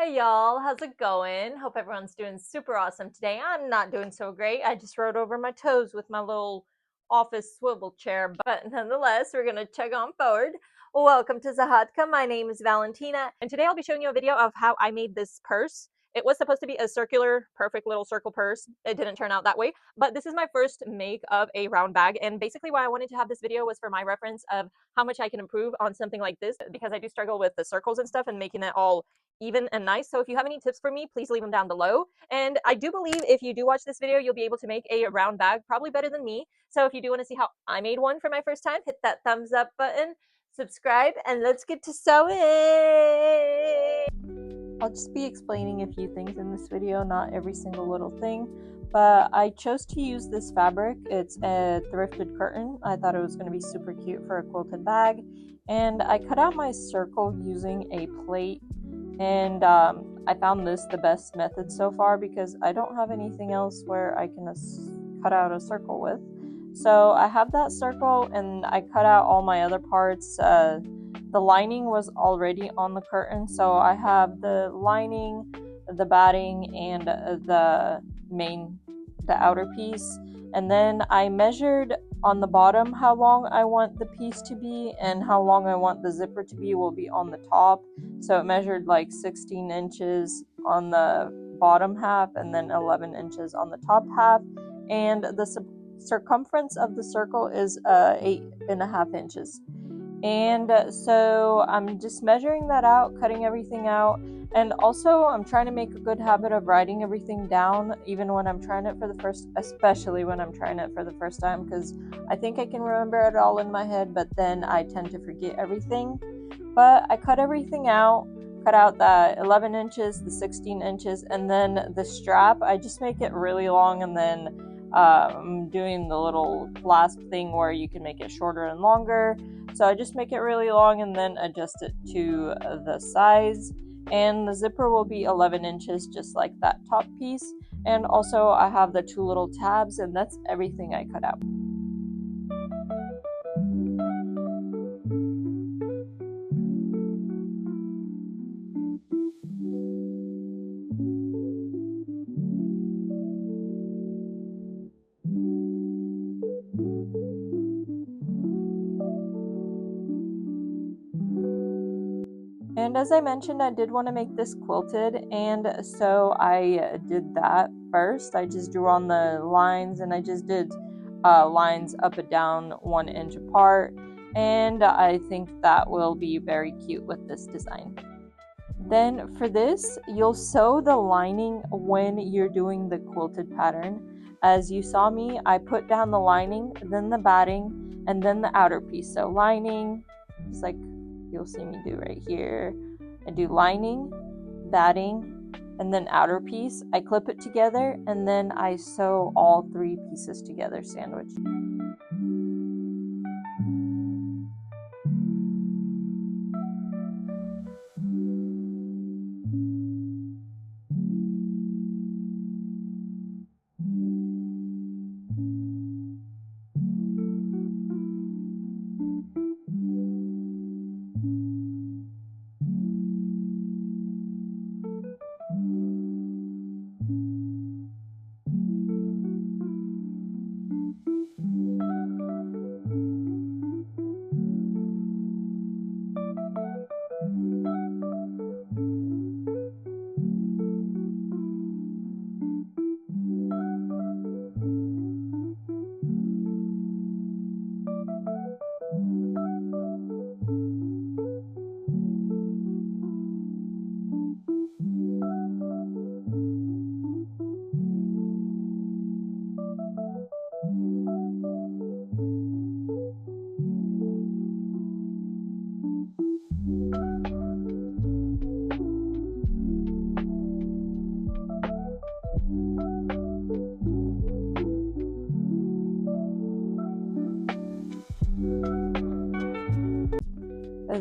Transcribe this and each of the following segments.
Hey y'all, how's it going? Hope everyone's doing super awesome today. I'm not doing so great. I just rode over my toes with my little office swivel chair, but nonetheless, we're gonna chug on forward. Welcome to Zahatka. My name is Valentina, and today I'll be showing you a video of how I made this purse. It was supposed to be a circular, perfect little circle purse. It didn't turn out that way, but this is my first make of a round bag, and basically why I wanted to have this video was for my reference of how much I can improve on something like this, because I do struggle with the circles and stuff and making it all even and nice. So if you have any tips for me, please leave them down below. And I do believe if you do watch this video, you'll be able to make a round bag, probably better than me. So if you do want to see how I made one for my first time, hit that thumbs up button, subscribe, and let's get to sewing. I'll just be explaining a few things in this video, not every single little thing. But I chose to use this fabric. It's a thrifted curtain. I thought it was going to be super cute for a quilted bag. And I cut out my circle using a plate. And I found this the best method so far because I don't have anything else where I can cut out a circle with. So I have that circle and I cut out all my other parts. The lining was already on the curtain, so I have the lining, the batting, and the outer piece. And then I measured on the bottom how long I want the piece to be, and how long I want the zipper to be will be on the top. So it measured like 16 inches on the bottom half and then 11 inches on the top half. And the circumference of the circle is 8.5 inches. And so I'm just measuring that out, cutting everything out. And also I'm trying to make a good habit of writing everything down, even when I'm trying it for the especially when I'm trying it for the first time, because I think I can remember it all in my head, but then I tend to forget everything. But I cut everything out, cut out the 11 inches, the 16 inches, and then the strap, I just make it really long, and then I'm doing the little clasp thing where you can make it shorter and longer. So I just make it really long and then adjust it to the size. And the zipper will be 11 inches, just like that top piece. And also I have the two little tabs, and that's everything I cut out. And as I mentioned, I did want to make this quilted, and so I did that first. I just drew on the lines, and I just did lines up and down 1 inch apart, and I think that will be very cute with this design. Then for this, you'll sew the lining when you're doing the quilted pattern. As you saw me, I put down the lining, then the batting, and then the outer piece. So lining, just like you'll see me do right here. I do lining, batting, and then outer piece. I clip it together, and then I sew all three pieces together, sandwiched.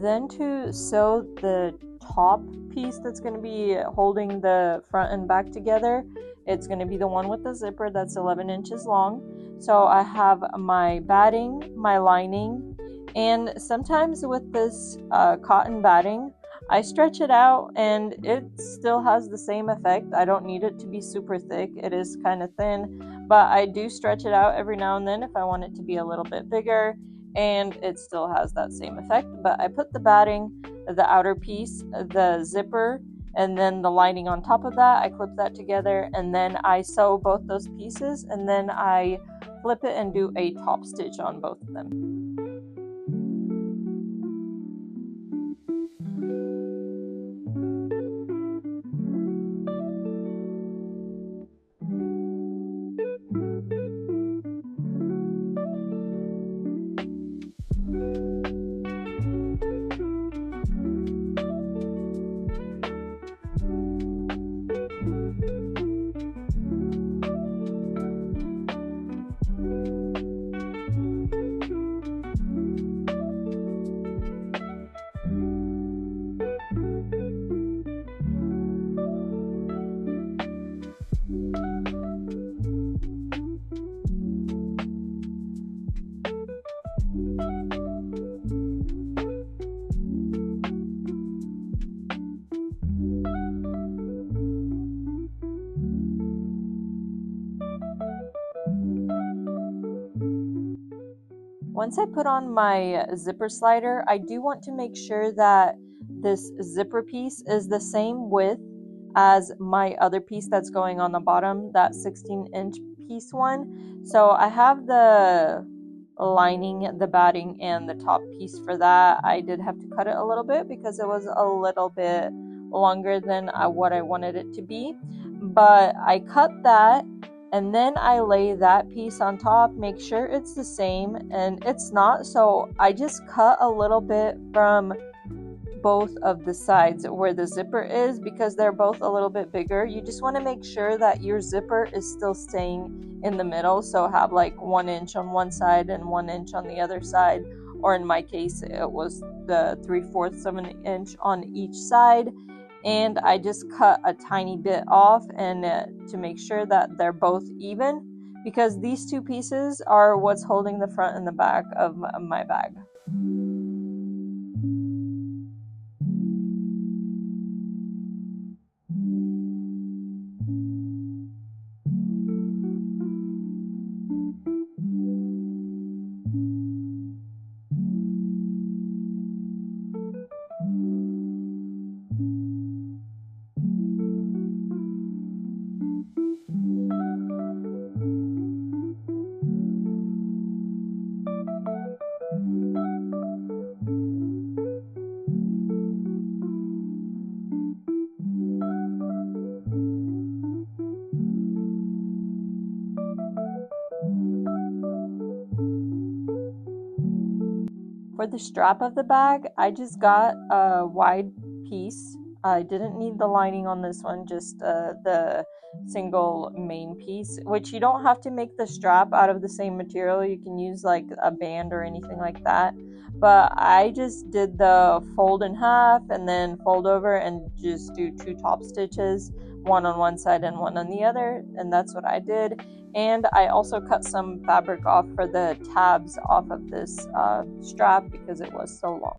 Then to sew the top piece that's going to be holding the front and back together, it's going to be the one with the zipper that's 11 inches long. So I have my batting, my lining, and sometimes with this cotton batting, I stretch it out and it still has the same effect. I don't need it to be super thick. It is kind of thin, but I do stretch it out every now and then if I want it to be a little bit bigger, and it still has that same effect. But I put the batting, the outer piece, the zipper, and then the lining on top of that. I clip that together, and then I sew both those pieces, and then I flip it and do a top stitch on both of them. Once I put on my zipper slider, I do want to make sure that this zipper piece is the same width as my other piece that's going on the bottom, that 16-inch piece one. So I have the lining, the batting, and the top piece for that. I did have to cut it a little bit because it was a little bit longer than what I wanted it to be. But I cut that, and then I lay that piece on top, make sure it's the same, and it's not, so I just cut a little bit from both of the sides where the zipper is because they're both a little bit bigger. You just want to make sure that your zipper is still staying in the middle, so have like 1 inch on one side and 1 inch on the other side, or in my case it was the 3/4 of an inch on each side. And I just cut a tiny bit off, and to make sure that they're both even, because these two pieces are what's holding the front and the back of my bag. For the strap of the bag, I just got a wide piece. I didn't need the lining on this one, just the single main piece, which you don't have to make the strap out of the same material. You can use like a band or anything like that. But I just did the fold in half and then fold over and just do 2 top stitches, one on one side and one on the other, and that's what I did. And I also cut some fabric off for the tabs off of this strap because it was so long.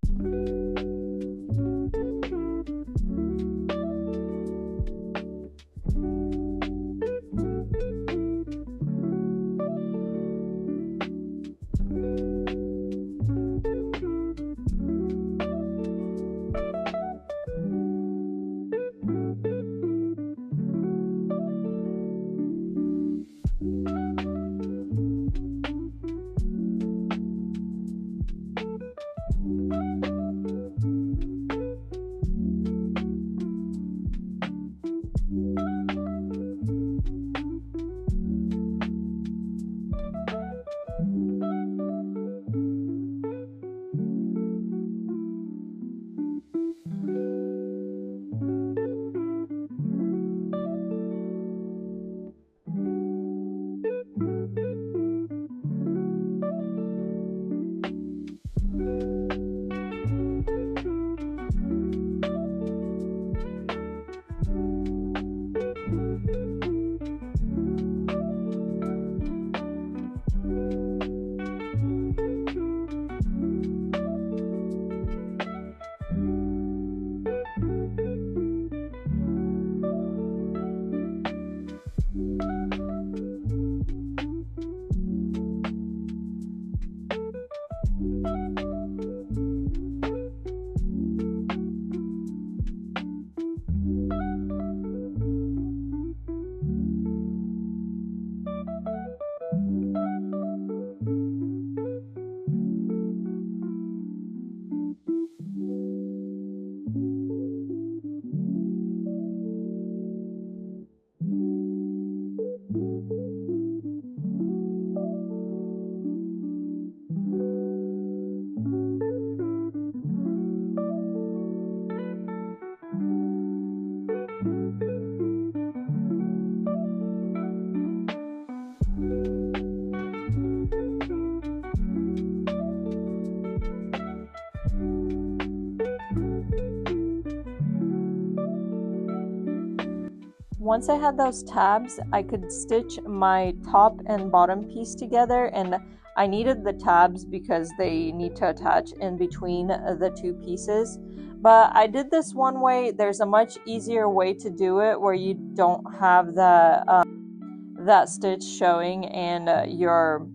Once I had those tabs, I could stitch my top and bottom piece together, and I needed the tabs because they need to attach in between the two pieces. But I did this one way. There's a much easier way to do it where you don't have that stitch showing, and you're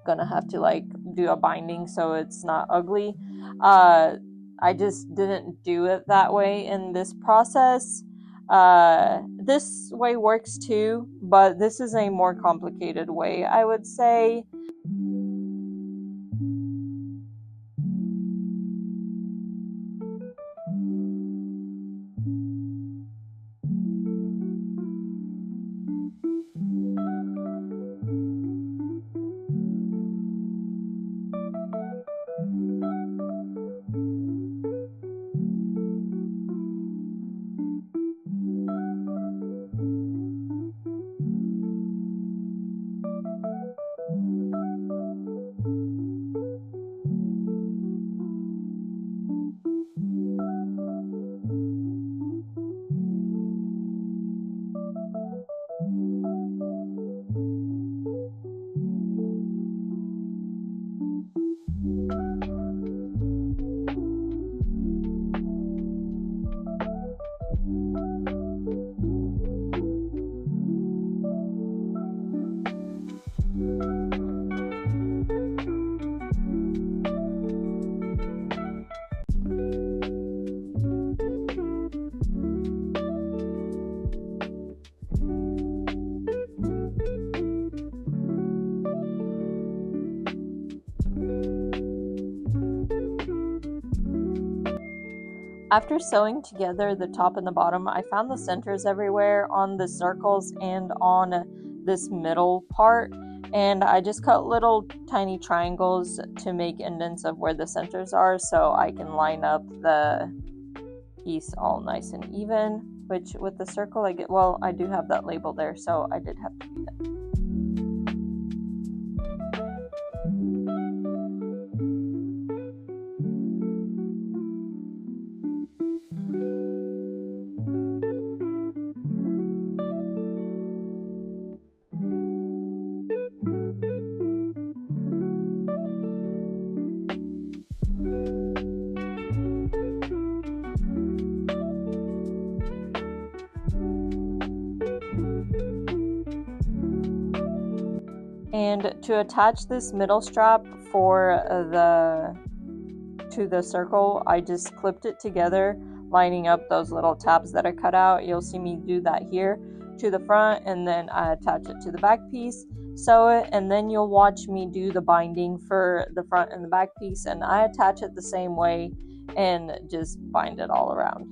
gonna have to like do a binding so it's not ugly. I just didn't do it that way in this process. This way works too, but this is a more complicated way, I would say. After sewing together the top and the bottom, I found the centers everywhere on the circles and on this middle part, and I just cut little tiny triangles to make indents of where the centers are so I can line up the piece all nice and even, which with the circle I do have that label there, so I did have to do that. And to attach this middle strap to the circle, I just clipped it together, lining up those little tabs that I cut out. You'll see me do that here to the front, and then I attach it to the back piece, sew it, and then you'll watch me do the binding for the front and the back piece, and I attach it the same way and just bind it all around.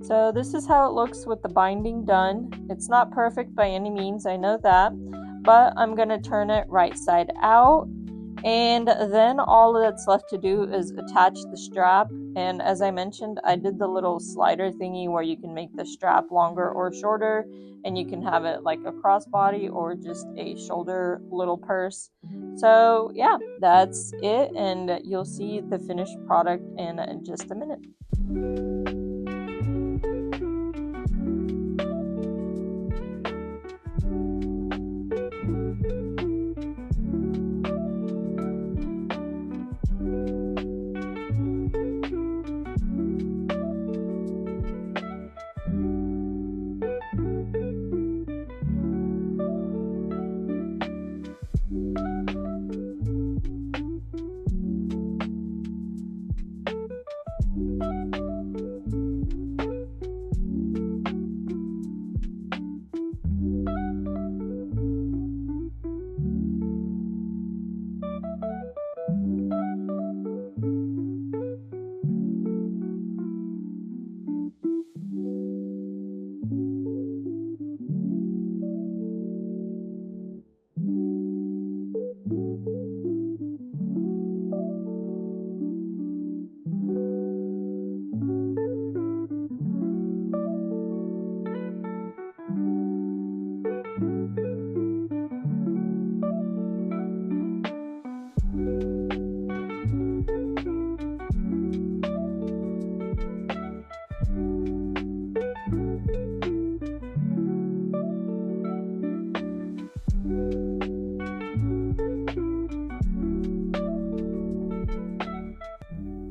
So this is how it looks with the binding done. It's not perfect by any means, I know that, but I'm going to turn it right side out. And then all that's left to do is attach the strap. And as I mentioned, I did the little slider thingy where you can make the strap longer or shorter, and you can have it like a crossbody or just a shoulder little purse. So yeah, that's it, and you'll see the finished product in just a minute.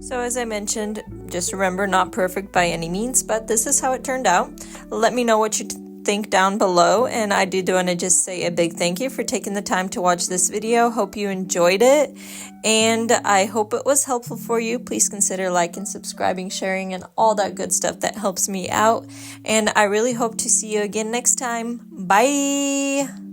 So as I mentioned, just remember, not perfect by any means, but this is how it turned out. Let me know what you think down below, and I do want to just say a big thank you for taking the time to watch this video. Hope you enjoyed it, and I hope it was helpful for you. Please consider liking, subscribing, sharing, and all that good stuff that helps me out, and I really hope to see you again next time. Bye!